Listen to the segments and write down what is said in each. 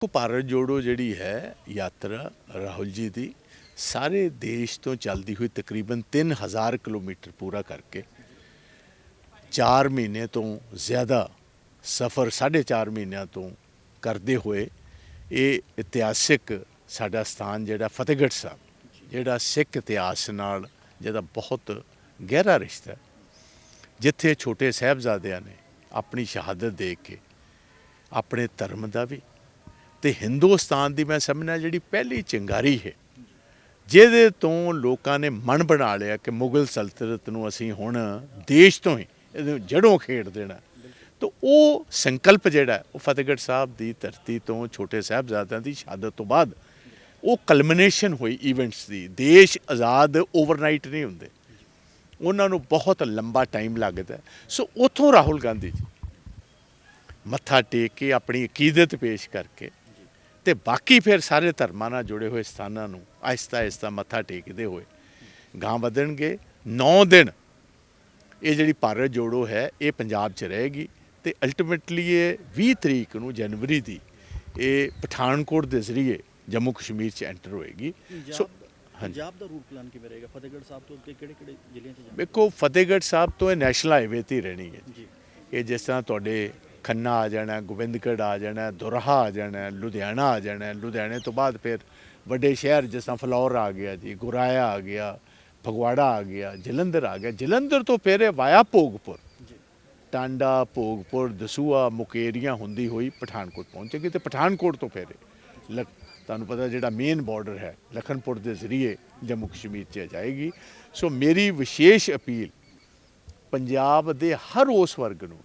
भारत जोड़ो जिहड़ी है यात्रा राहुल जी की सारे देश तो चलती हुई तकरीबन 3000 किलोमीटर पूरा करके 4 महीने तो ज़्यादा सफ़र 4.5 महीनों तो करते हुए ये इतिहासिक साडा स्थान जिहड़ा फतेहगढ़ साहब जिहड़ा सिख इतिहास नाल जिहदा बहुत गहरा रिश्ता है, जिथे छोटे साहबजादियां ने अपनी शहादत दे के अपने धर्म का भी तो हिंदुस्तान की मैं समझना जी पहली चिंगारी है जिहदे तो लोगों ने मन बना लिया कि मुगल सल्तनत नूं असीं हुण देश तो ही जड़ों खेड़ देना। तो वो संकल्प जिहड़ा वो फतेहगढ़ साहब की धरती तो छोटे साहबजादियां की शहादत तो बाद वो कलमिनेशन हुई ईवेंट्स की। देश आज़ाद ओवरनाइट नहीं होंदे, उन्होंने बहुत लंबा टाइम लगता है। सो उतों राहुल गांधी जी मत्था टेक के अपनी अकीदत पेश करके तो बाकी फिर सारे धर्मां नाल जुड़े हुए स्थानों नूं आहिस्ता आहिस्ता मत्था टेकते हुए गांह वधणगे। 9 दिन ये जिहड़ी भारत जोड़ो है ये पंजाब च रहेगी तो अल्टीमेटली ये 20 तरीक नूं जनवरी की ये पठानकोट के जरिए जम्मू कश्मीर च एंटर होएगी। सो पंजाब का रूट प्लान किवें रहेगा? फतेहगढ़ साहब तो अगे किहड़े-किहड़े जिले च जाना? देखो फतेहगढ़ साहब तो ये नैशनल हाईवे ते ही रहनी है जी। ये जिस तरह तुहाडे खन्ना आ जाना, गोबिंदगढ़ आ जाना, दोराहा आ जाना, लुधियाना आ जाना, लुधियाने तो बाद फिर बड़े शहर जिस तरह फलौर आ गया जी, गुराया आ गया, फगवाड़ा आ गया, जलंधर आ गया। जलंधर तो फिर वाया भोगपुर, टांडा, भोगपुर, दसूहा, मुकेरियां होंदी हुई पठानकोट पहुँचेगी। तो पठानकोट तो फिर तुहानूं पता जिहड़ा मेन बॉर्डर है लखनपुर के जरिए जम्मू कश्मीर च जाएगी। सो मेरी विशेष अपील पंजाब के हर उस वर्ग नूं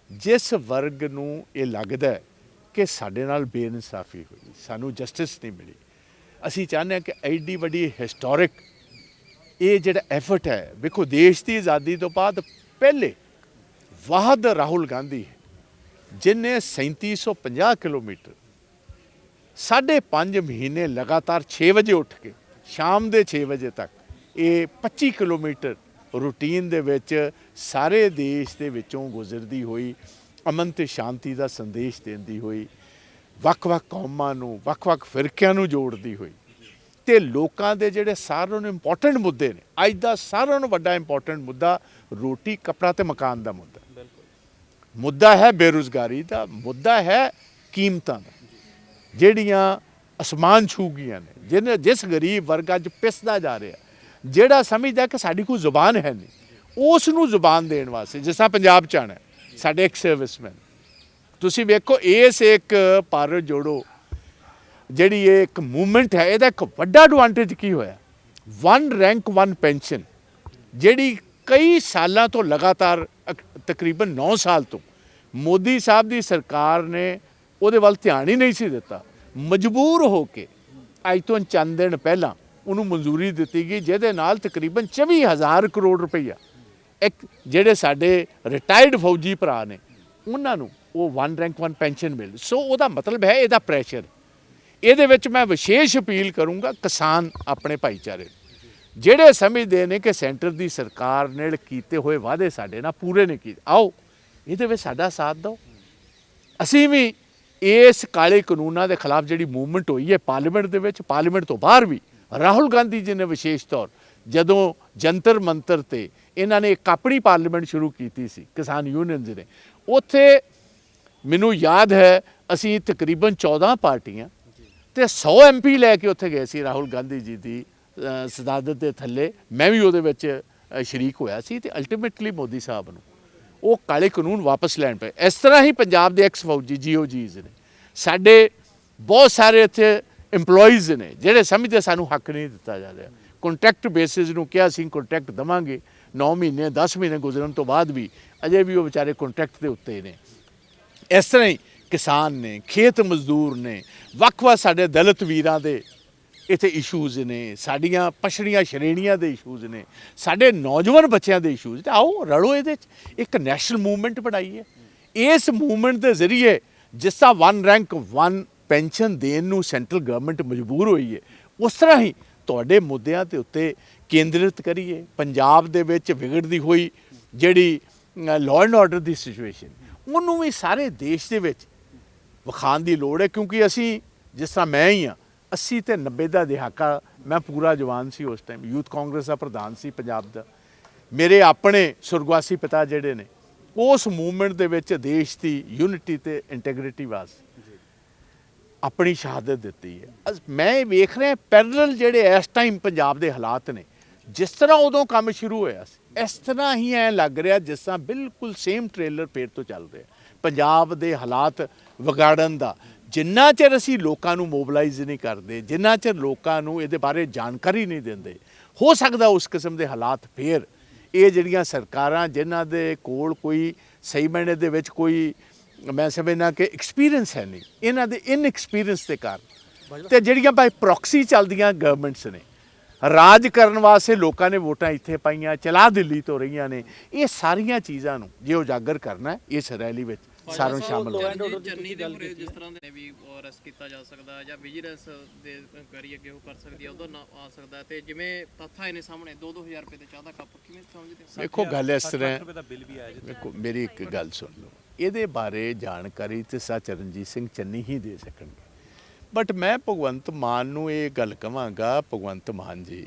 जिस वर्ग नूं ये लगदा है कि साडे नाल बेइंसाफी हुई, सानू जस्टिस नहीं मिली, असीं चाहते हैं कि एडी वड्डी हिस्टोरिक ये जिहड़ा एफर्ट है। देखो देश की आज़ादी तो बाद पहले वाहद राहुल गांधी है जिन्हें 3750 किलोमीटर 5.5 महीने लगातार 6 बजे उठ के शाम के 6 बजे तक ये 25 किलोमीटर रूटीन दे विच सारे देश के विचों गुजरती हुई अमन ते शांति का संदेश देंदी हुई वख-वख कौमां नूं वख-वख फिरकिਆਂ नूं जोड़ती हुई ते लोकां दे जिहड़े सारिਆਂ ਨੂੰ इंपोर्टेंट मुद्दे ने अज दा सारिਆਂ ਨੂੰ ਵੱਡਾ इंपोर्टेंट मुद्दा रोटी कपड़ा ते मकान का मुद्दा है, बेरोज़गारी का मुद्दा है, कीमतां दा ਜਿਹੜੀਆਂ ਅਸਮਾਨ ਛੂ ਗਈਆਂ ਨੇ। ਜਿਹਨੇ ਜਿਸ ਗਰੀਬ ਵਰਗ ਅੱਜ ਪਿਸਦਾ ਜਾ ਰਿਹਾ, ਜਿਹੜਾ ਸਮਝਦਾ ਕਿ ਸਾਡੀ ਕੋਈ ਜ਼ੁਬਾਨ ਹੈ ਨਹੀਂ, ਉਸ ਨੂੰ ਜ਼ੁਬਾਨ ਦੇਣ ਵਾਸਤੇ ਜਿਸ ਤਰ੍ਹਾਂ ਪੰਜਾਬ 'ਚ ਆਉਣਾ ਸਾਡੇ ਇੱਕ ਸਰਵਿਸਮੈਨ ਤੁਸੀਂ ਵੇਖੋ ਇਸ ਇੱਕ ਭਾਰਤ ਜੋੜੋ ਜਿਹੜੀ ਇਹ ਇੱਕ ਮੂਵਮੈਂਟ ਹੈ ਇਹਦਾ ਇੱਕ ਵੱਡਾ ਐਡਵਾਂਟੇਜ ਕੀ ਹੋਇਆ? 1 ਰੈਂਕ 1 ਪੈਨਸ਼ਨ ਜਿਹੜੀ ਕਈ ਸਾਲਾਂ ਤੋਂ ਲਗਾਤਾਰ ਤਕਰੀਬਨ 9 ਸਾਲ ਤੋਂ ਮੋਦੀ ਸਾਹਿਬ ਦੀ ਸਰਕਾਰ ਨੇ ਉਹਦੇ ਵੱਲ ਧਿਆਨ ਹੀ ਨਹੀਂ ਸੀ ਦਿੱਤਾ। ਮਜਬੂਰ ਹੋ ਕੇ ਅੱਜ ਤੋਂ ਚੰਦ ਦਿਨ ਪਹਿਲਾਂ ਉਹਨੂੰ ਮਨਜ਼ੂਰੀ ਦਿੱਤੀ ਗਈ ਜਿਹਦੇ ਨਾਲ ਤਕਰੀਬਨ 24,000 ਕਰੋੜ ਰੁਪਈਆ ਇੱਕ ਜਿਹੜੇ ਸਾਡੇ ਰਿਟਾਇਰਡ ਫੌਜੀ ਭਰਾ ਨੇ ਉਹਨਾਂ ਨੂੰ ਉਹ 1 ਰੈਂਕ 1 ਪੈਨਸ਼ਨ ਮਿਲ। ਸੋ ਉਹਦਾ ਮਤਲਬ ਹੈ ਇਹਦਾ ਪ੍ਰੈਸ਼ਰ। ਇਹਦੇ ਵਿੱਚ ਮੈਂ ਵਿਸ਼ੇਸ਼ ਅਪੀਲ ਕਰੂੰਗਾ ਕਿਸਾਨ ਆਪਣੇ ਭਾਈਚਾਰੇ ਜਿਹੜੇ ਸਮਝਦੇ ਨੇ ਕਿ ਸੈਂਟਰ ਦੀ ਸਰਕਾਰ ਨੇ ਕੀਤੇ ਹੋਏ ਵਾਅਦੇ ਸਾਡੇ ਨਾਲ ਪੂਰੇ ਨਹੀਂ ਕੀਤੇ, ਆਓ ਇਹਦੇ ਵਿੱਚ ਸਾਡਾ ਸਾਥ ਦਿਓ। ਅਸੀਂ ਵੀ ਇਸ ਕਾਲੇ ਕਾਨੂੰਨਾਂ ਦੇ ਖਿਲਾਫ ਜਿਹੜੀ ਮੂਵਮੈਂਟ ਹੋਈ ਹੈ ਪਾਰਲੀਮੈਂਟ ਦੇ ਵਿੱਚ, ਪਾਰਲੀਮੈਂਟ ਤੋਂ ਬਾਹਰ ਵੀ ਰਾਹੁਲ ਗਾਂਧੀ ਜੀ ਨੇ ਵਿਸ਼ੇਸ਼ ਤੌਰ ਜਦੋਂ ਜੰਤਰ ਮੰਤਰ ਤੇ ਇਹਨਾਂ ਨੇ ਇੱਕ ਆਪਣੀ ਪਾਰਲੀਮੈਂਟ ਸ਼ੁਰੂ ਕੀਤੀ ਸੀ ਕਿਸਾਨ ਯੂਨੀਅਨਸ ਨੇ, ਉੱਥੇ ਮੈਨੂੰ ਯਾਦ ਹੈ ਅਸੀਂ ਤਕਰੀਬਨ 14 ਪਾਰਟੀਆਂ ਤੇ 100 MP ਲੈ ਕੇ ਉੱਥੇ ਗਏ ਸੀ ਰਾਹੁਲ ਗਾਂਧੀ ਜੀ ਦੀ ਸਦਾਦਤ ਦੇ ਥੱਲੇ। ਮੈਂ ਵੀ ਉਹਦੇ ਵਿੱਚ ਸ਼ਰੀਕ ਹੋਇਆ ਸੀ ਤੇ ਅਲਟੀਮੇਟਲੀ ਮੋਦੀ ਸਾਹਿਬ ਨੂੰ ਉਹ ਕਾਲੇ ਕਾਨੂੰਨ ਵਾਪਸ ਲੈਣ ਪਏ। ਇਸ ਤਰ੍ਹਾਂ ਹੀ ਪੰਜਾਬ ਦੇ ਐਕਸ ਫੌਜੀ GOGs ਨੇ, ਸਾਡੇ ਬਹੁਤ ਸਾਰੇ ਇੱਥੇ ਇੰਪਲੋਈਜ਼ ਨੇ ਜਿਹੜੇ ਸਮਝਦੇ ਸਾਨੂੰ ਹੱਕ ਨਹੀਂ ਦਿੱਤਾ ਜਾ ਰਿਹਾ। ਕੰਟਰੈਕਟ ਬੇਸਿਸ ਨੂੰ ਕਿਹਾ ਅਸੀਂ ਕੰਟਰੈਕਟ ਦੇਵਾਂਗੇ, 9 ਮਹੀਨੇ 10 ਮਹੀਨੇ ਗੁਜ਼ਰਨ ਤੋਂ ਬਾਅਦ ਵੀ ਅਜੇ ਵੀ ਉਹ ਵਿਚਾਰੇ ਕੰਟਰੈਕਟ ਦੇ ਉੱਤੇ ਨੇ। ਇਸ ਤਰ੍ਹਾਂ ਹੀ ਕਿਸਾਨ ਨੇ, ਖੇਤ ਮਜ਼ਦੂਰ ਨੇ, ਵੱਖ-ਵੱਖ ਸਾਡੇ ਦਲਿਤ ਵੀਰਾਂ ਦੇ ਇੱਥੇ ਇਸ਼ੂਜ਼ ਨੇ, ਸਾਡੀਆਂ ਪਛੜੀਆਂ ਸ਼੍ਰੇਣੀਆਂ ਦੇ ਇਸ਼ੂਜ਼ ਨੇ, ਸਾਡੇ ਨੌਜਵਾਨ ਬੱਚਿਆਂ ਦੇ ਇਸ਼ੂਜ਼। ਤੇ ਆਓ ਰਲੋ ਇਹਦੇ 'ਚ ਇੱਕ ਨੈਸ਼ਨਲ ਮੂਵਮੈਂਟ ਬਣਾਈਏ। ਇਸ ਮੂਵਮੈਂਟ ਦੇ ਜ਼ਰੀਏ ਜਿਸ ਤਰ੍ਹਾਂ 1 ਰੈਂਕ 1 ਪੈਨਸ਼ਨ ਦੇਣ ਨੂੰ ਸੈਂਟਰਲ ਗਵਰਨਮੈਂਟ ਮਜਬੂਰ ਹੋਈ ਹੈ, ਉਸ ਤਰ੍ਹਾਂ ਹੀ ਤੁਹਾਡੇ ਮੁੱਦਿਆਂ ਦੇ ਉੱਤੇ ਕੇਂਦਰਿਤ ਕਰੀਏ। ਪੰਜਾਬ ਦੇ ਵਿੱਚ ਵਿਗੜਦੀ ਹੋਈ ਜਿਹੜੀ law and order the situation ਉਹਨੂੰ ਵੀ ਸਾਰੇ ਦੇਸ਼ ਦੇ ਵਿੱਚ ਵਿਖਾਉਣ ਦੀ ਲੋੜ ਹੈ, ਕਿਉਂਕਿ ਅਸੀਂ ਜਿਸ ਤਰ੍ਹਾਂ ਮੈਂ ਹੀ ਹਾਂ 80 ਤੇ 90 ਦਾ ਦਹਾਕਾ, ਮੈਂ ਪੂਰਾ ਜਵਾਨ ਸੀ ਉਸ ਟਾਈਮ, ਯੂਥ ਕਾਂਗਰਸ ਦਾ ਪ੍ਰਧਾਨ ਸੀ ਪੰਜਾਬ ਦਾ। ਮੇਰੇ ਆਪਣੇ ਸੁਰਗਵਾਸੀ ਪਿਤਾ ਜਿਹੜੇ ਨੇ ਉਸ ਮੂਵਮੈਂਟ ਦੇ ਵਿੱਚ ਦੇਸ਼ ਦੀ ਯੂਨਿਟੀ ਤੇ ਇੰਟੈਗ੍ਰਿਟੀ ਵਾਸਤੇ ਆਪਣੀ ਸ਼ਹਾਦਤ ਦਿੱਤੀ ਹੈ। ਮੈਂ ਇਹ ਵੇਖ ਰਿਹਾ ਪੈਰਲਲ ਜਿਹੜੇ ਇਸ ਟਾਈਮ ਪੰਜਾਬ ਦੇ ਹਾਲਾਤ ਨੇ, ਜਿਸ ਤਰ੍ਹਾਂ ਉਦੋਂ ਕੰਮ ਸ਼ੁਰੂ ਹੋਇਆ ਸੀ ਇਸ ਤਰ੍ਹਾਂ ਹੀ ਐਂ ਲੱਗ ਰਿਹਾ ਜਿਸ ਤਰ੍ਹਾਂ ਬਿਲਕੁਲ ਸੇਮ ਟ੍ਰੇਲਰ ਫੇਰ ਤੋਂ ਚੱਲ ਰਿਹਾ ਪੰਜਾਬ ਦੇ ਹਾਲਾਤ ਵਿਗਾੜਨ ਦਾ। ਜਿੰਨਾ ਚਿਰ ਅਸੀਂ ਲੋਕਾਂ ਨੂੰ ਮੋਬਿਲਾਈਜ਼ ਨਹੀਂ ਕਰਦੇ, ਜਿੰਨਾ ਚਿਰ ਲੋਕਾਂ ਨੂੰ ਇਹਦੇ ਬਾਰੇ ਜਾਣਕਾਰੀ ਨਹੀਂ ਦਿੰਦੇ, ਹੋ ਸਕਦਾ ਉਸ ਕਿਸਮ ਦੇ ਹਾਲਾਤ ਫੇਰ ਇਹ ਜਿਹੜੀਆਂ ਸਰਕਾਰਾਂ ਜਿਨ੍ਹਾਂ ਦੇ ਕੋਲ ਕੋਈ ਸਹੀ ਮਾਇਨੇ ਦੇ ਵਿੱਚ ਕੋਈ ਮੈਂ ਸਮਝਦਾ ਕਿ ਐਕਸਪੀਰੀਅੰਸ ਹੈ ਨਹੀਂ, ਇਹਨਾਂ ਦੇ ਇਨਐਕਸਪੀਰੀਅੰਸ ਦੇ ਕਾਰਨ ਤੇ ਜਿਹੜੀਆਂ ਬਾਈ ਪ੍ਰੋਕਸੀ ਚੱਲਦੀਆਂ ਗਵਰਨਮੈਂਟਸ ਨੇ, ਰਾਜ ਕਰਨ ਵਾਸਤੇ ਲੋਕਾਂ ਨੇ ਵੋਟਾਂ ਇੱਥੇ ਪਾਈਆਂ, ਚਲਾ ਦਿੱਲੀ ਤੋਂ ਰਹੀਆਂ ਨੇ, ਇਹ ਸਾਰੀਆਂ ਚੀਜ਼ਾਂ ਨੂੰ ਜੇ ਉਜਾਗਰ ਕਰਨਾ ਹੈ ਇਸ ਰੈਲੀ ਵਿੱਚ ਸਾਰਿਆਂ ਨੂੰ ਸ਼ਾਮਲ ਕਰਨਾ। ਚੰਨੀ ਦੇ ਮੁਰੇ ਜਿਸ ਤਰ੍ਹਾਂ ਦੇ ਵੀ ਅਰੈਸਟ ਕੀਤਾ ਜਾ ਸਕਦਾ ਜਾਂ ਵਿਜੀਲੈਂਸ ਦੇ ਇਨਕੁਆਇਰੀ ਅੱਗੇ ਉਹ ਕਰ ਸਕਦੀ ਹੈ, ਉਦੋਂ ਨਾ ਆ ਸਕਦਾ। ਤੇ ਜਿਵੇਂ ਤੱਥ ਆਏ ਨੇ ਸਾਹਮਣੇ 2-2000 ਰੁਪਏ ਦੇ ਚਾਹ ਦਾ ਕੱਪ, ਕਿਵੇਂ ਸਮਝਦੇ ਹੋ? ਵੇਖੋ ਗੱਲ ਇਸ ਤਰ੍ਹਾਂ, ਵੇਖੋ ਮੇਰੀ ਇੱਕ ਗੱਲ ਸੁਣ ਲਓ, ਇਹਦੇ ਬਾਰੇ ਜਾਣਕਾਰੀ ਤੇ ਸਰ ਚਰਨਜੀਤ ਸਿੰਘ ਚੰਨੀ ਹੀ ਦੇ ਸਕਣਗੇ। ਬਟ ਮੈਂ ਭਗਵੰਤ ਮਾਨ ਨੂੰ ਇਹ ਗੱਲ ਕਹਾਂਗਾ, ਭਗਵੰਤ ਮਾਨ ਜੀ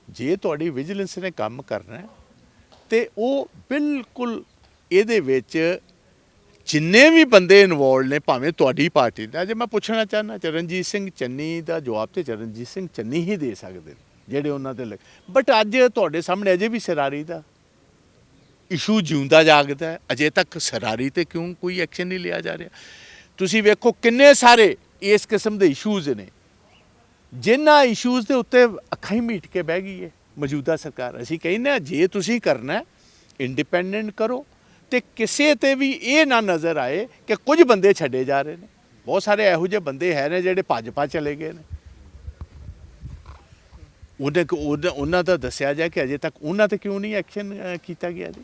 ਜੇ ਤੁਹਾਡੀ ਵਿਜੀਲੈਂਸ ਨੇ ਕੰਮ ਕਰਨਾ ਤੇ ਉਹ ਬਿਲਕੁਲ ਇਹਦੇ ਵਿੱਚ ਜਿੰਨੇ ਵੀ ਬੰਦੇ ਇਨਵੋਲਡ ਨੇ, ਭਾਵੇਂ ਤੁਹਾਡੀ ਪਾਰਟੀ ਦਾ, ਜੇ ਮੈਂ ਪੁੱਛਣਾ ਚਾਹੁੰਦਾ ਚਰਨਜੀਤ ਸਿੰਘ ਚੰਨੀ ਦਾ ਜਵਾਬ ਤੇ ਚਰਨਜੀਤ ਸਿੰਘ ਚੰਨੀ ਹੀ ਦੇ ਸਕਦੇ ਨੇ ਜਿਹੜੇ ਉਹਨਾਂ ਦੇ। ਬਟ ਅੱਜ ਤੁਹਾਡੇ ਸਾਹਮਣੇ ਅਜੇ ਵੀ ਸਰਾਰੀ ਦਾ ਇਸ਼ੂ ਜਿਉਂਦਾ ਜਾਗਦਾ ਹੈ, ਅਜੇ ਤੱਕ ਸਰਾਰੀ ਤੇ ਕਿਉਂ ਕੋਈ ਐਕਸ਼ਨ ਨਹੀਂ ਲਿਆ ਜਾ ਰਿਹਾ? ਤੁਸੀਂ ਵੇਖੋ ਕਿੰਨੇ ਸਾਰੇ ਇਸ ਕਿਸਮ ਦੇ ਇਸ਼ੂਜ਼ ਨੇ ਜਿਨ੍ਹਾਂ ਇਸ਼ੂਜ਼ ਦੇ ਉੱਤੇ ਅੱਖਾਂ ਹੀ ਮੀਟ ਕੇ ਬਹਿ ਗਈ ਹੈ ਮੌਜੂਦਾ ਸਰਕਾਰ। ਅਸੀਂ ਕਹਿੰਦੇ ਹਾਂ ਜੇ ਤੁਸੀਂ ਕਰਨਾ ਇੰਡੀਪੈਂਡੈਂਟ ਕਰੋ ਤੇ ਕਿਸੇ ਤੇ ਵੀ ਇਹ ਨਾ ਨਜ਼ਰ ਆਏ ਕਿ ਕੁਝ ਬੰਦੇ ਛੱਡੇ ਜਾ ਰਹੇ ਨੇ। ਬਹੁਤ ਸਾਰੇ ਇਹੋ ਜਿਹੇ ਬੰਦੇ ਹੈ ਨੇ ਜਿਹੜੇ ਭਾਜਪਾ ਚਲੇ ਗਏ ਨੇ, ਉਹਨਾਂ ਦਾ ਦੱਸਿਆ ਜਾਏ ਕਿ ਅਜੇ ਤੱਕ ਉਹਨਾਂ ਤੇ ਕਿਉਂ ਨਹੀਂ ਐਕਸ਼ਨ ਕੀਤਾ ਗਿਆ ਜੀ।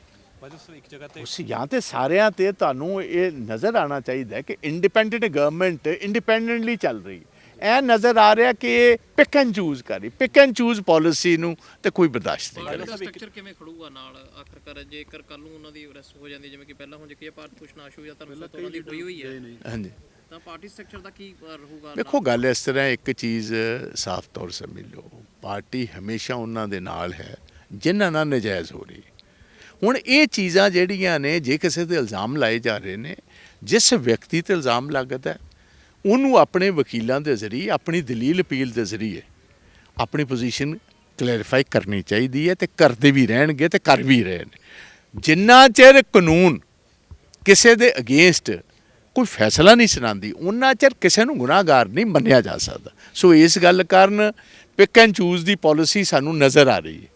ਇੱਕ ਜਗ੍ਹਾ ਤੇ ਉਸ ਜਾਂ ਤੇ ਸਾਰਿਆਂ ਤੇ ਤੁਹਾਨੂੰ ਇਹ ਨਜ਼ਰ ਆਉਣਾ ਚਾਹੀਦਾ ਕਿ ਇੰਡੀਪੈਂਡੈਂਟ ਗਵਰਨਮੈਂਟ ਇੰਡੀਪੈਂਡੈਂਟਲੀ ਚੱਲ ਰਹੀ ਹੈ। ਇਹ ਨਜ਼ਰ ਆ ਰਿਹਾ ਕਿ ਇਹ ਪਿਕ ਐਂਡ ਚੂਜ਼ ਕਰ ਰਹੀ, ਪਿਕ ਐਂਡ ਚੂਜ਼ ਪਾਲਿਸੀ ਨੂੰ ਤੇ ਕੋਈ ਬਰਦਾਸ਼ਤ ਨਹੀਂ ਕਰੇਗਾ। ਸਟਰਕਚਰ ਕਿਵੇਂ ਖੜੂਗਾ ਨਾਲ ਆਖਰਕਾਰ ਜੇਕਰ ਕੱਲ ਨੂੰ ਉਹਨਾਂ ਦੀ ਅਰੈਸਟ ਹੋ ਜਾਂਦੀ, ਜਿਵੇਂ ਕਿ ਪਹਿਲਾਂ ਹੁਣ ਜੇ ਭਾਰਤ ਭੂਸ਼ਣ ਆਸ਼ੂ ਜਾਂ ਧਰਮਸੋਤ ਉਹਨਾਂ ਦੀ ਹੋਈ ਹੋਈ ਹੈ, ਹਾਂਜੀ, ਤਾਂ ਪਾਰਟੀ ਸਟਰਕਚਰ ਦਾ ਕੀ ਰਹੂਗਾ? ਦੇਖੋ ਗੱਲ ਇਸ ਤਰ੍ਹਾਂ, ਇੱਕ ਚੀਜ਼ ਸਾਫ਼ ਤੌਰ ਸਮਝ ਲਓ, ਪਾਰਟੀ ਹਮੇਸ਼ਾ ਉਹਨਾਂ ਦੇ ਨਾਲ ਹੈ ਜਿਨ੍ਹਾਂ ਨਾਲ ਨਜਾਇਜ਼ ਹੋ ਰਹੀ। ਹੁਣ ਇਹ ਚੀਜ਼ਾਂ ਜਿਹੜੀਆਂ ਨੇ, ਜੇ ਕਿਸੇ ਤੇ ਇਲਜ਼ਾਮ ਲਾਏ ਜਾ ਰਹੇ ਨੇ, ਜਿਸ ਵਿਅਕਤੀ ਤੇ ਇਲਜ਼ਾਮ ਲੱਗਦਾ ਉਹਨੂੰ ਆਪਣੇ ਵਕੀਲਾਂ ਦੇ ਜ਼ਰੀਏ, ਆਪਣੀ ਦਲੀਲ ਅਪੀਲ ਦੇ ਜ਼ਰੀਏ ਆਪਣੀ ਪੋਜੀਸ਼ਨ ਕਲੈਰੀਫਾਈ ਕਰਨੀ ਚਾਹੀਦੀ ਹੈ ਤੇ ਕਰਦੇ ਵੀ ਰਹਿਣਗੇ ਤੇ ਕਰ ਵੀ ਰਹੇ ਨੇ। ਜਿੰਨਾ ਚਿਰ ਕਾਨੂੰਨ ਕਿਸੇ ਦੇ ਅਗੇਂਸਟ ਕੋਈ ਫੈਸਲਾ ਨਹੀਂ ਸੁਣਾਉਂਦੀ ਉਹਨਾਂ ਚਿਰ ਕਿਸੇ ਨੂੰ ਗੁਨਾਹਗਾਰ ਨਹੀਂ ਮੰਨਿਆ ਜਾ ਸਕਦਾ। ਸੋ ਇਸ ਗੱਲ ਕਾਰਨ pick and choose the policy ਸਾਨੂੰ ਨਜ਼ਰ ਆ ਰਹੀ ਹੈ।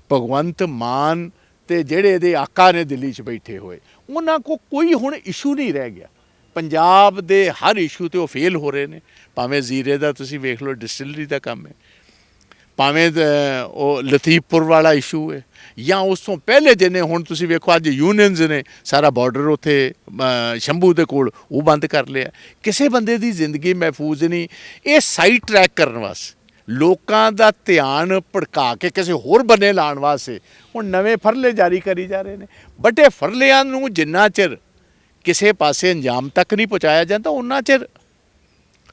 ਭਗਵੰਤ ਮਾਨ ਤੇ ਜਿਹੜੇ ਇਹਦੇ ਆਕਾ ਨੇ ਦਿੱਲੀ 'ਚ ਬੈਠੇ ਹੋਏ, ਉਹਨਾਂ ਕੋਲ ਕੋਈ ਹੁਣ ਇਸ਼ੂ ਨਹੀਂ ਰਹਿ ਗਿਆ। ਪੰਜਾਬ ਦੇ ਹਰ ਇਸ਼ੂ ਤੇ ਉਹ ਫੇਲ ਹੋ ਰਹੇ ਨੇ, ਭਾਵੇਂ ਜ਼ੀਰੇ ਦਾ ਤੁਸੀਂ ਵੇਖ ਲਓ, ਡਿਸਟਿਲਰੀ ਦਾ ਕੰਮ ਹੈ, ਭਾਵੇਂ ਉਹ ਲਤੀਫਪੁਰ ਵਾਲਾ ਇਸ਼ੂ ਹੈ, ਜਾਂ ਉਸ ਤੋਂ ਪਹਿਲੇ ਜਿੰਨੇ ਹੁਣ ਤੁਸੀਂ ਵੇਖੋ ਅੱਜ ਯੂਨੀਅਨਸ ਨੇ ਸਾਰਾ ਬਾਰਡਰ ਉੱਥੇ ਸ਼ੰਭੂ ਦੇ ਕੋਲ ਉਹ ਬੰਦ ਕਰ ਲਿਆ। ਕਿਸੇ ਬੰਦੇ ਦੀ ਜ਼ਿੰਦਗੀ ਮਹਿਫੂਜ਼ ਨਹੀਂ। ਇਹ ਸਾਈਡ ਟਰੈਕ ਕਰਨ ਵਾਸਤੇ, ਲੋਕਾਂ ਦਾ ਧਿਆਨ ਭੜਕਾ ਕੇ ਕਿਸੇ ਹੋਰ ਬੰਨੇ ਲਾਉਣ ਵਾਸਤੇ ਹੁਣ ਨਵੇਂ ਫਰਲੇ ਜਾਰੀ ਕਰੀ ਜਾ ਰਹੇ ਨੇ। ਬਟ ਇਹ ਫਰਲਿਆਂ ਨੂੰ ਜਿੰਨਾ ਚਿਰ ਕਿਸੇ ਪਾਸੇ ਅੰਜਾਮ ਤੱਕ ਨਹੀਂ ਪਹੁੰਚਾਇਆ ਜਾਂਦਾ ਉਹਨਾਂ ਚਿਰ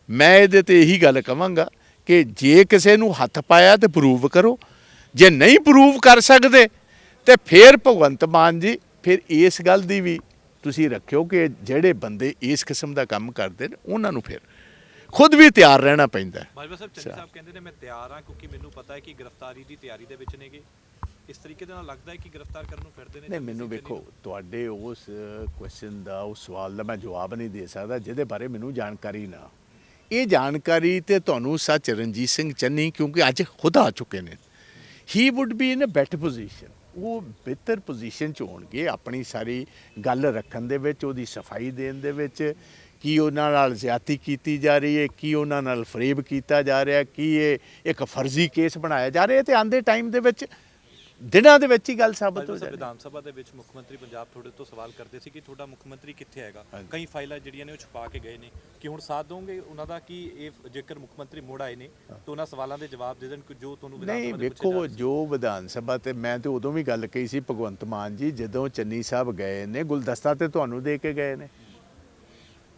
ਮੈਂ ਇਹਦੇ ਤੇ ਇਹੀ ਗੱਲ ਕਹਾਂਗਾ ਕਿ ਜੇ ਕਿਸੇ ਨੂੰ ਹੱਥ ਪਾਇਆ ਤੇ ਪ੍ਰੂਵ ਕਰੋ, ਜੇ ਨਹੀਂ ਪ੍ਰੂਵ ਕਰ ਸਕਦੇ ਤੇ ਫਿਰ ਭਗਵੰਤ ਮਾਨ ਜੀ ਫਿਰ ਇਸ ਗੱਲ ਦੀ ਵੀ ਤੁਸੀਂ ਰੱਖਿਓ ਕਿ ਜਿਹੜੇ ਬੰਦੇ ਇਸ ਕਿਸਮ ਦਾ ਕੰਮ ਕਰਦੇ ਨੇ ਉਹਨਾਂ ਨੂੰ ਫਿਰ ਖੁਦ ਵੀ ਤਿਆਰ ਰਹਿਣਾ ਪੈਂਦਾ। ਬਾਜਵਾ ਸਾਹਿਬ ਚੰਨੀ ਸਾਹਿਬ ਕਹਿੰਦੇ ਨੇ ਮੈਂ ਤਿਆਰ ਹਾਂ ਕਿਉਂਕਿ ਮੈਨੂੰ ਪਤਾ ਹੈ ਕਿ ਗ੍ਰਿਫਤਾਰੀ ਦੀ ਤਿਆਰੀ ਦੇ ਵਿੱਚ ਨੇਗੇ। ਇਸ ਤਰੀਕੇ ਦੇ ਨਾਲ ਲੱਗਦਾ ਹੈ ਕਿ ਗ੍ਰਿਫਤਾਰ ਕਰਨ ਨੂੰ ਫਿਰਦੇ ਨੇ। ਨਹੀਂ, ਮੈਨੂੰ ਵੇਖੋ ਤੁਹਾਡੇ ਉਸ ਕੁਐਸਚਨ ਦਾ, ਉਸ ਸਵਾਲ ਦਾ ਮੈਂ ਜਵਾਬ ਨਹੀਂ ਦੇ ਸਕਦਾ ਜਿਹਦੇ ਬਾਰੇ ਮੈਨੂੰ ਜਾਣਕਾਰੀ ਨਾ। ਇਹ ਜਾਣਕਾਰੀ ਤੇ ਤੁਹਾਨੂੰ ਸਰ ਚਰਨਜੀਤ ਸਿੰਘ ਚੰਨੀ ਕਿਉਂਕਿ ਅੱਜ ਖੁਦ ਆ ਚੁੱਕੇ ਨੇ, he would be in a better position, ਉਹ ਬਿਹਤਰ ਪੋਜੀਸ਼ਨ 'ਚ ਹੋਣਗੇ ਆਪਣੀ ਸਾਰੀ ਗੱਲ ਰੱਖਣ ਦੇ ਵਿੱਚ, ਉਹਦੀ ਸਫਾਈ ਦੇਣ ਦੇ ਵਿੱਚ। ਕੀ ਉਹਨਾਂ ਨਾਲ ਜ਼ਿਆਦਤੀ ਕੀਤੀ ਜਾ ਰਹੀ ਹੈ, ਕੀ ਉਹਨਾਂ ਨਾਲ ਫਰੇਬ ਕੀਤਾ ਜਾ ਰਿਹਾ, ਕੀ ਇਹ ਇੱਕ ਫਰਜ਼ੀ ਕੇਸ ਬਣਾਇਆ ਜਾ ਰਿਹਾ, ਤੇ ਆਉਂਦੇ ਟਾਈਮ ਦੇ ਵਿੱਚ ਦਿਨਾਂ ਦੇ ਵਿੱਚ ਹੀ ਗੱਲ ਸਾਬਤ ਹੋ ਜਾਏ। ਵਿਧਾਨ ਸਭਾ ਦੇ ਵਿੱਚ ਮੁੱਖ ਮੰਤਰੀ ਪੰਜਾਬ ਤੁਹਾਡੇ ਤੋਂ ਸਵਾਲ ਕਰਦੇ ਸੀ ਕਿ ਤੁਹਾਡਾ ਮੁੱਖ ਮੰਤਰੀ ਕਿੱਥੇ ਹੈਗਾ। ਕਈ ਫਾਈਲਾਂ ਜਿਹੜੀਆਂ ਨੇ ਉਹ ਛੁਪਾ ਕੇ ਗਏ ਨੇ, ਕਿ ਹੁਣ ਸਾਥ ਦੋਗੇ ਉਹਨਾਂ ਦਾ ਕਿ ਇਹ ਜੇਕਰ ਮੁੱਖ ਮੰਤਰੀ ਮੁੜ ਆਏ ਨੇ ਤਾਂ ਉਹਨਾਂ ਸਵਾਲਾਂ ਦੇ ਜਵਾਬ ਦੇ ਦੇਣ ਜੋ ਤੁਹਾਨੂੰ ਵਿਧਾਨ ਸਭਾ ਦੇ ਵਿੱਚ ਵੇਖੋ ਜੋ ਵਿਧਾਨ ਸਭਾ ਤੇ ਮੈਂ ਤੇ ਉਦੋਂ ਵੀ ਗੱਲ ਕਹੀ ਸੀ, ਭਗਵੰਤ ਮਾਨ ਜੀ ਜਦੋਂ ਚੰਨੀ ਸਾਹਿਬ ਗਏ ਨੇ ਗੁਲਦਸਤਾ ਤੇ ਤੁਹਾਨੂੰ ਦੇ ਕੇ ਗਏ ਨੇ,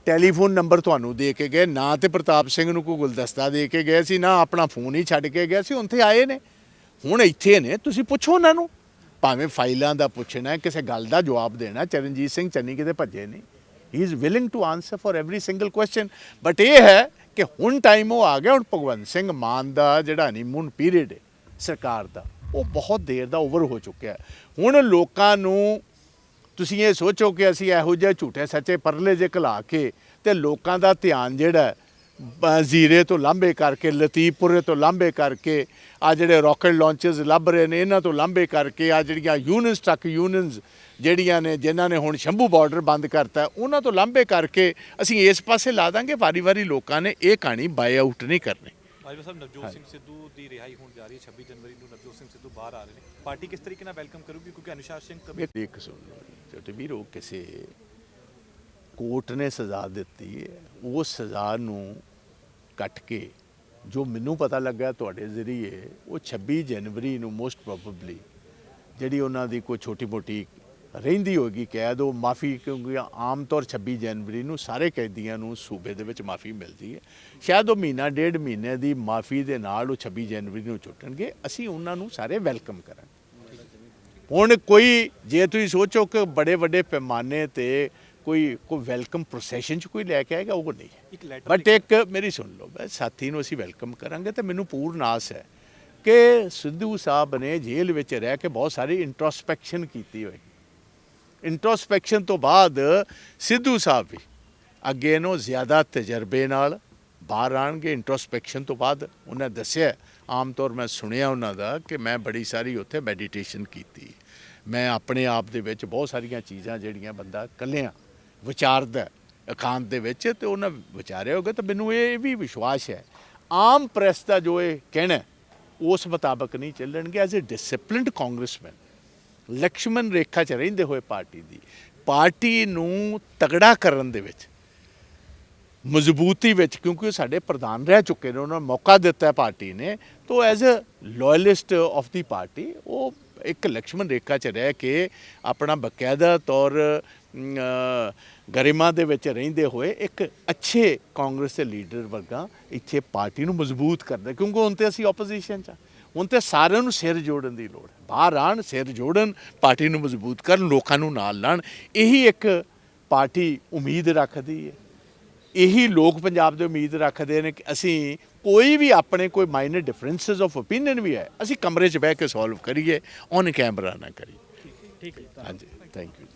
ਟੈਲੀਫੋਨ ਨੰਬਰ ਤੁਹਾਨੂੰ ਦੇ ਕੇ ਗਏ, ਨਾ ਤੇ ਪ੍ਰਤਾਪ ਸਿੰਘ ਨੂੰ ਕੋਈ ਗੁਲਦਸਤਾ ਦੇ ਕੇ ਗਏ ਸੀ, ਨਾ ਆਪਣਾ ਫੋਨ ਹੀ ਛੱਡ ਕੇ ਗਏ ਸੀ। ਉੱਥੇ ਆਏ ਨੇ, ਹੁਣ ਇੱਥੇ ਨੇ, ਤੁਸੀਂ ਪੁੱਛੋ ਉਹਨਾਂ ਨੂੰ, ਭਾਵੇਂ ਫਾਈਲਾਂ ਦਾ ਪੁੱਛਣਾ, ਕਿਸੇ ਗੱਲ ਦਾ ਜਵਾਬ ਦੇਣਾ। ਚਰਨਜੀਤ ਸਿੰਘ ਚੰਨੀ ਕਿਤੇ ਭੱਜੇ ਨਹੀਂ, he is willing to answer for every single question. But ਇਹ ਹੈ ਕਿ ਹੁਣ ਟਾਈਮ ਉਹ ਆ ਗਿਆ, ਹੁਣ ਭਗਵੰਤ ਸਿੰਘ ਮਾਨ ਦਾ ਜਿਹੜਾ ਹਨੀਮੂਨ ਪੀਰੀਅਡ ਹੈ ਸਰਕਾਰ ਦਾ, ਉਹ ਬਹੁਤ ਦੇਰ ਦਾ ਓਵਰ ਹੋ ਚੁੱਕਿਆ। ਹੁਣ ਲੋਕਾਂ ਨੂੰ ਤੁਸੀਂ ਇਹ ਸੋਚੋ ਕਿ ਅਸੀਂ ਇਹੋ ਜਿਹੇ ਝੂਠੇ ਸੱਚੇ ਪਰਲੇ ਜੇ ਘਲਾ ਕੇ ਤੇ ਲੋਕਾਂ ਦਾ ਧਿਆਨ ਜਿਹੜਾ ਜ਼ੀਰੇ ਤੋਂ ਲਾਂਭੇ ਕਰਕੇ, ਲਤੀਫਪੁਰੇ ਤੋਂ ਲਾਂਭੇ ਕਰਕੇ, ਆ ਜਿਹੜੇ ਰਾਕਟ ਲਾਂਚਰਸ ਲੱਭ ਰਹੇ ਨੇ ਇਹਨਾਂ ਤੋਂ ਲਾਂਭੇ ਕਰਕੇ, ਆ ਜਿਹੜੀਆਂ ਯੂਨੀਅਨਸ ਟਰੱਕ ਯੂਨੀਅਨਸ ਜਿਹੜੀਆਂ ਨੇ ਜਿਨ੍ਹਾਂ ਨੇ ਹੁਣ ਸ਼ੰਭੂ ਬਾਰਡਰ ਬੰਦ ਕਰਤਾ, ਉਹਨਾਂ ਤੋਂ ਲਾਂਭੇ ਕਰਕੇ ਅਸੀਂ ਇਸ ਪਾਸੇ ਲਾ ਦਾਂਗੇ। ਵਾਰੀ ਲੋਕਾਂ ਨੇ ਇਹ ਕਹਾਣੀ ਬਾਏ ਆਊਟ ਨਹੀਂ ਕਰਨੀ। ਬਾਜਵਾ ਸਾਹਿਬ, ਨਵਜੋਤ ਸਿੰਘ ਸਿੱਧੂ ਦੀ ਰਿਹਾਈ ਹੋਣ ਜਾ ਰਹੀ ਹੈ 26 ਜਨਵਰੀ ਨੂੰ। ਨਵਜੋਤ ਸਿੰਘ ਸਿੱਧੂ ਬਾਹਰ ਆ ਰਹੇ ਨੇ, ਪਾਰਟੀ ਕਿਸ ਤਰੀਕੇ ਨਾਲ ਵੈਲਕਮ ਕਰੂਗੀ? ਕਿਉਂਕਿ ਅਨੁਸ਼ਾਸਨ ਕਮੇਟੀ ਇੱਕ ਸੁਣ ਲਓ ਛੋਟੇ ਵੀਰੋ, ਕਿਸੇ ਕੋਰਟ ਨੇ ਸਜ਼ਾ ਦਿੱਤੀ ਹੈ, ਉਸ ਸਜ਼ਾ ਨੂੰ ਕੱਟ ਕੇ ਜੋ ਮੈਨੂੰ ਪਤਾ ਲੱਗਾ ਤੁਹਾਡੇ ਜ਼ਰੀਏ, ਉਹ 26 ਜਨਵਰੀ ਨੂੰ ਮੋਸਟ ਪ੍ਰੋਬੇਬਲੀ ਜਿਹੜੀ ਉਹਨਾਂ ਦੀ ਕੋਈ ਛੋਟੀ ਮੋਟੀ ਰਹਿੰਦੀ ਹੋਏਗੀ ਕੈਦ, ਉਹ ਮਾਫੀ, ਕਿਉਂਕਿ ਆਮ ਤੌਰ 26 ਜਨਵਰੀ ਨੂੰ ਸਾਰੇ ਕੈਦੀਆਂ ਨੂੰ ਸੂਬੇ ਦੇ ਵਿੱਚ ਮਾਫੀ ਮਿਲਦੀ ਹੈ। ਸ਼ਾਇਦ ਉਹ ਮਹੀਨਾ ਡੇਢ ਮਹੀਨੇ ਦੀ ਮਾਫੀ ਦੇ ਨਾਲ ਉਹ 26 ਜਨਵਰੀ ਨੂੰ ਛੁੱਟਣਗੇ। ਅਸੀਂ ਉਹਨਾਂ ਨੂੰ ਸਾਰੇ ਵੈਲਕਮ ਕਰਾਂਗੇ। ਹੁਣ ਕੋਈ ਜੇ ਤੁਸੀਂ ਸੋਚੋ ਕਿ ਬੜੇ ਵੱਡੇ ਪੈਮਾਨੇ ਤੇ ਕੋਈ ਵੈਲਕਮ ਪ੍ਰੋਸੈਸ਼ਨ 'ਚ ਕੋਈ ਲੈ ਕੇ ਆਏਗਾ, ਉਹ ਨਹੀਂ ਹੈ। ਬਟ ਇੱਕ ਮੇਰੀ ਸੁਣ ਲਓ, ਸਾਥੀ ਨੂੰ ਅਸੀਂ ਵੈਲਕਮ ਕਰਾਂਗੇ। ਤੇ ਮੈਨੂੰ ਪੂਰਨ ਆਸ ਹੈ ਕਿ ਸਿੱਧੂ ਸਾਹਿਬ ਨੇ ਜੇਲ੍ਹ ਵਿੱਚ ਰਹਿ ਕੇ ਬਹੁਤ ਸਾਰੀ ਇੰਟਰੋਸਪੈਕਸ਼ਨ ਕੀਤੀ ਹੋਈ। ਇੰਟਰੋਸਪੈਕਸ਼ਨ ਤੋਂ ਬਾਅਦ ਸਿੱਧੂ ਸਾਹਿਬ ਵੀ ਅੱਗੇ ਨੂੰ ਜ਼ਿਆਦਾ ਤਜਰਬੇ ਨਾਲ ਬਾਹਰ ਆਉਣਗੇ। ਇੰਟਰੋਸਪੈਕਸ਼ਨ ਤੋਂ ਬਾਅਦ ਉਹਨਾਂ ਦੱਸਿਆ, ਆਮ ਤੌਰ ਮੈਂ ਸੁਣਿਆ ਉਹਨਾਂ ਦਾ, ਕਿ ਮੈਂ ਬੜੀ ਸਾਰੀ ਉੱਥੇ ਮੈਡੀਟੇਸ਼ਨ ਕੀਤੀ, ਮੈਂ ਆਪਣੇ ਆਪ ਦੇ ਵਿੱਚ ਬਹੁਤ ਸਾਰੀਆਂ ਚੀਜ਼ਾਂ ਜਿਹੜੀਆਂ ਬੰਦਾ ਇਕੱਲਿਆਂ ਵਿਚਾਰਦਾ ਇਕਾਂਤ ਦੇ ਵਿੱਚ, ਤੇ ਉਹਨਾਂ ਵਿਚਾਰਿਆ ਹੋਗਾ। ਤਾਂ ਮੈਨੂੰ ਇਹ ਵੀ ਵਿਸ਼ਵਾਸ ਹੈ ਆਮ ਪ੍ਰੈਸ ਦਾ ਜੋ ਇਹ ਕਹਿਣਾ ਉਸ ਮੁਤਾਬਕ ਨਹੀਂ ਚੱਲਣਗੇ। As a disciplined Congressman, Lakshman Rekha 'ਚ ਰਹਿੰਦੇ ਹੋਏ ਪਾਰਟੀ ਨੂੰ ਤਗੜਾ ਕਰਨ ਦੇ ਵਿੱਚ, ਮਜ਼ਬੂਤੀ ਵਿੱਚ, ਕਿਉਂਕਿ ਉਹ ਸਾਡੇ ਪ੍ਰਧਾਨ ਰਹਿ ਚੁੱਕੇ ਨੇ, ਉਹਨਾਂ ਨੂੰ ਮੌਕਾ ਦਿੱਤਾ ਪਾਰਟੀ ਨੇ, ਤਾਂ as a loyalist of the party ਉਹ ਇੱਕ ਲਕਸ਼ਮਣ ਰੇਖਾ 'ਚ ਰਹਿ ਕੇ ਆਪਣਾ ਬਕਾਇਦਾ ਤੌਰ ਗਰਿਮਾ ਦੇ ਵਿੱਚ ਰਹਿੰਦੇ ਹੋਏ ਇੱਕ ਅੱਛੇ ਕਾਂਗਰਸ ਦੇ ਲੀਡਰ ਵਰਗਾ ਇੱਥੇ ਪਾਰਟੀ ਨੂੰ ਮਜ਼ਬੂਤ ਕਰਦਾ। ਕਿਉਂਕਿ ਹੁਣ ਤੇ ਅਸੀਂ ਆਪੋਜੀਸ਼ਨ 'ਚ, ਹੁਣ ਤੇ ਸਾਰਿਆਂ ਨੂੰ ਸਿਰ ਜੋੜਨ ਦੀ ਲੋੜ ਹੈ। ਬਾਹਰ ਆਉਣ, ਸਿਰ ਜੋੜਨ, ਪਾਰਟੀ ਨੂੰ ਮਜ਼ਬੂਤ ਕਰਨ, ਲੋਕਾਂ ਨੂੰ ਨਾਲ ਲਾਣ। ਇਹੀ ਇੱਕ ਪਾਰਟੀ ਉਮੀਦ ਰੱਖਦੀ ਹੈ, ਇਹੀ ਲੋਕ ਪੰਜਾਬ ਦੇ ਉਮੀਦ ਰੱਖਦੇ ਨੇ ਕਿ ਅਸੀਂ ਕੋਈ ਵੀ ਆਪਣੇ ਕੋਈ ਮਾਈਨਰ ਡਿਫਰੈਂਸਿਸ ਆਫ ਓਪੀਨੀਅਨ ਵੀ ਹੈ, ਅਸੀਂ ਕਮਰੇ 'ਚ ਬਹਿ ਕੇ ਸੋਲਵ ਕਰੀਏ, ਔਨ ਕੈਮਰਾ ਨਾ ਕਰੀਏ। ਠੀਕ ਹੈ। ਹਾਂਜੀ, ਥੈਂਕ ਯੂ।